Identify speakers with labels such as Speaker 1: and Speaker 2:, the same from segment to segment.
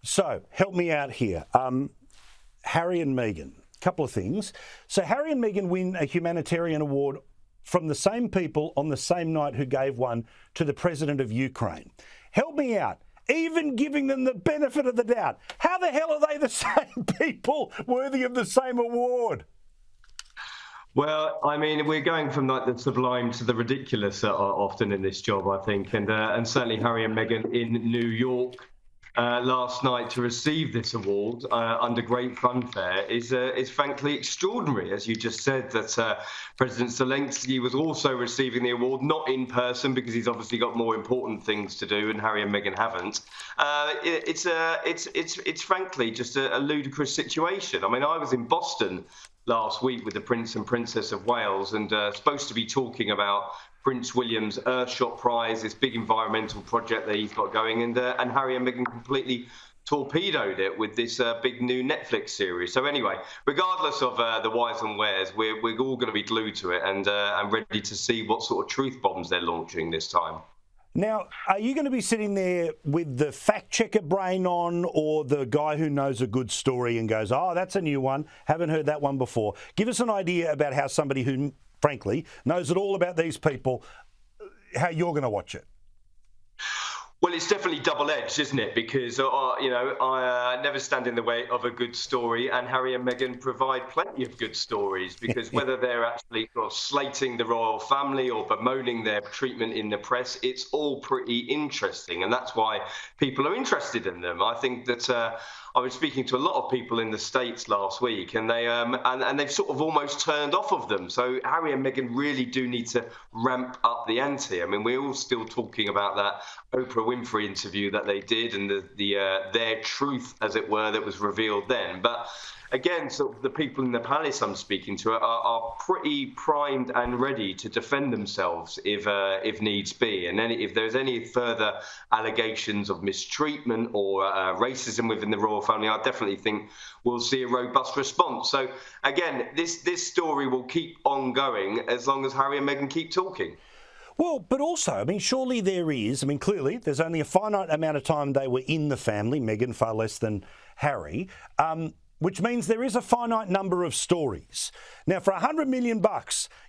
Speaker 1: So help me out here. Harry and Meghan, a couple of things. So Harry and Meghan win a humanitarian award from the same people on the same night who gave one to the president of Ukraine. Help me out. Even giving them the benefit of the doubt. How the hell are they the same people worthy of the same award?
Speaker 2: Well, I mean, we're going from like the sublime to the ridiculous often in this job, I think, and certainly Harry and Meghan in New York last night to receive this award under great fanfare is frankly extraordinary. As you just said, that President Zelensky was also receiving the award, not in person because he's obviously got more important things to do, and Harry and Meghan haven't. It's frankly just a ludicrous situation. I mean, I was in Boston last week with the Prince and Princess of Wales, and supposed to be talking about Prince William's Earthshot Prize, this big environmental project that he's got going, and Harry and Meghan completely torpedoed it with this big new Netflix series. So anyway, regardless of the whys and wheres, we're all going to be glued to it and ready to see what sort of truth bombs they're launching this time.
Speaker 1: Now, are you going to be sitting there with the fact checker brain on, or the guy who knows a good story and goes, oh, that's a new one, haven't heard that one before? Give us an idea about how somebody who, frankly, knows it all about these people, how you're going to watch it.
Speaker 2: Well, it's definitely double-edged, isn't it? Because, I never stand in the way of a good story, and Harry and Meghan provide plenty of good stories, because whether they're actually sort of slating the royal family or bemoaning their treatment in the press, it's all pretty interesting, and that's why people are interested in them. I think that I was speaking to a lot of people in the States last week, and they've sort of almost turned off of them. So Harry and Meghan really do need to ramp up the ante. I mean, we're all still talking about that Oprah Winfrey interview that they did, and their truth, as it were, that was revealed then. But again, sort of the people in the palace I'm speaking to are pretty primed and ready to defend themselves if needs be. And then if there's any further allegations of mistreatment or racism within the royal family, I definitely think we'll see a robust response. So again, this story will keep on going as long as Harry and Meghan keep talking.
Speaker 1: Well, but also, I mean, surely there is, I mean, clearly there's only a finite amount of time they were in the family, Meghan far less than Harry, which means there is a finite number of stories. Now, for $100 million,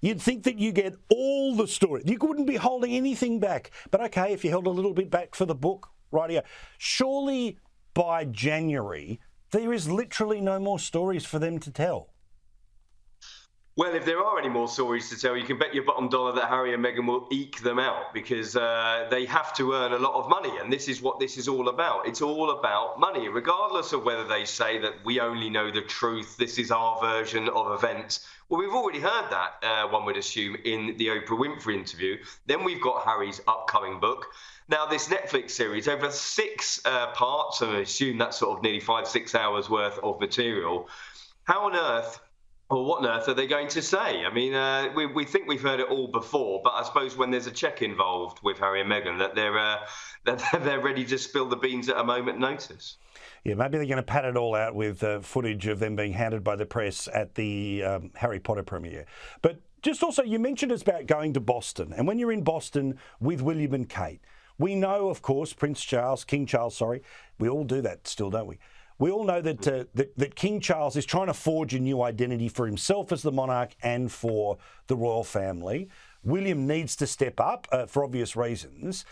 Speaker 1: you'd think that you get all the stories. You wouldn't be holding anything back. But okay, if you held a little bit back for the book, rightio. Surely by January, there is literally no more stories for them to tell.
Speaker 2: Well, if there are any more stories to tell, you can bet your bottom dollar that Harry and Meghan will eke them out, because they have to earn a lot of money. And this is what this is all about. It's all about money, regardless of whether they say that we only know the truth, this is our version of events. Well, we've already heard that, one would assume, in the Oprah Winfrey interview. Then we've got Harry's upcoming book. Now, this Netflix series, over 6 parts, and I assume that's sort of nearly 5-6 hours worth of material. How on earth, or what on earth are they going to say? I mean, we think we've heard it all before, but I suppose when there's a cheque involved with Harry and Meghan, that they're ready to spill the beans at a moment's notice.
Speaker 1: Yeah, maybe they're going to pad it all out with footage of them being handed by the press at the Harry Potter premiere. But just also, you mentioned it's about going to Boston, and when you're in Boston with William and Kate, we know, of course, King Charles, we all do that still, don't we? We all know that that King Charles is trying to forge a new identity for himself as the monarch and for the royal family. William needs to step up for obvious reasons.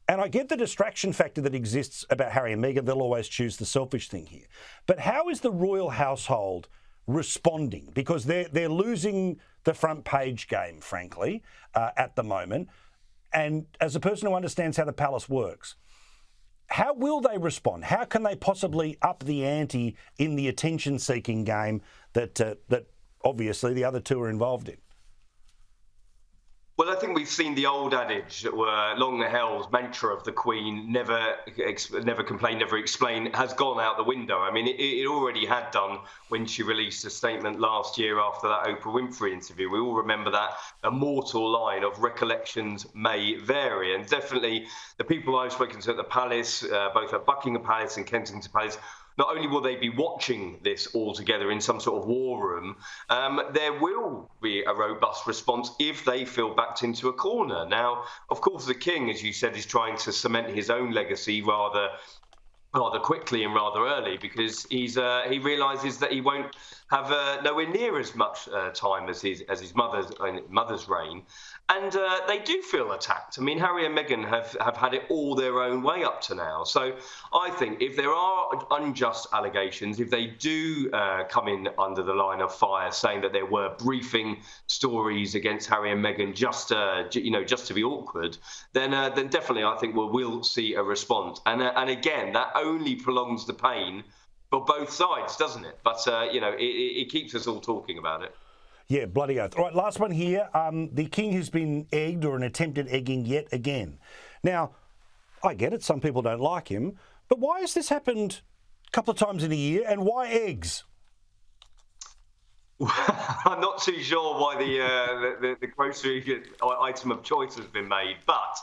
Speaker 1: And I get the distraction factor that exists about Harry and Meghan. They'll always choose the selfish thing here. But how is the royal household responding? Because they're losing the front page game, frankly, at the moment. And as a person who understands how the palace works, how will they respond? How can they possibly up the ante in the attention-seeking game that obviously the other two are involved in?
Speaker 2: Well, I think we've seen the old adage, long held mantra of the Queen, never complain, never explain, has gone out the window. I mean, it already had done when she released a statement last year after that Oprah Winfrey interview. We all remember that immortal line of recollections may vary. And definitely the people I've spoken to at the palace, both at Buckingham Palace and Kensington Palace, not only will they be watching this all together in some sort of war room, there will be a robust response if they feel backed into a corner. Now, of course, the King, as you said, is trying to cement his own legacy rather rather quickly and rather early, because he realises that he won't have nowhere near as much time as his mother's reign, and they do feel attacked. I mean, Harry and Meghan have had it all their own way up to now. So I think if there are unjust allegations, if they do come in under the line of fire, saying that there were briefing stories against Harry and Meghan just to be awkward, then definitely I think we'll see a response. And again, that only prolongs the pain for both sides, doesn't it? But it keeps us all talking about it.
Speaker 1: Yeah, bloody oath. All right, last one here. The King has been egged, or an attempted egging, yet again. Now, I get it. Some people don't like him. But why has this happened a couple of times in a year, and why eggs?
Speaker 2: I'm not too sure why the grocery item of choice has been made, but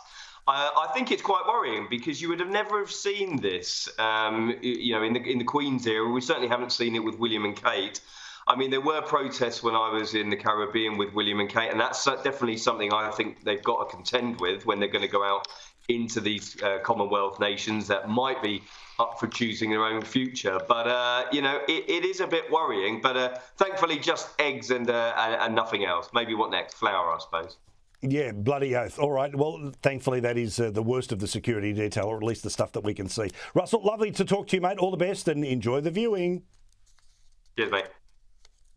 Speaker 2: I think it's quite worrying, because you would have never have seen this, in the Queen's era. We certainly haven't seen it with William and Kate. I mean, there were protests when I was in the Caribbean with William and Kate, and that's definitely something I think they've got to contend with when they're going to go out into these Commonwealth nations that might be up for choosing their own future. But, it is a bit worrying. But thankfully, just eggs and nothing else. Maybe what next? Flour, I suppose.
Speaker 1: Yeah, bloody oath. All right. Well, thankfully, that is the worst of the security detail, or at least the stuff that we can see. Russell, lovely to talk to you, mate. All the best, and enjoy the viewing.
Speaker 2: Cheers, mate.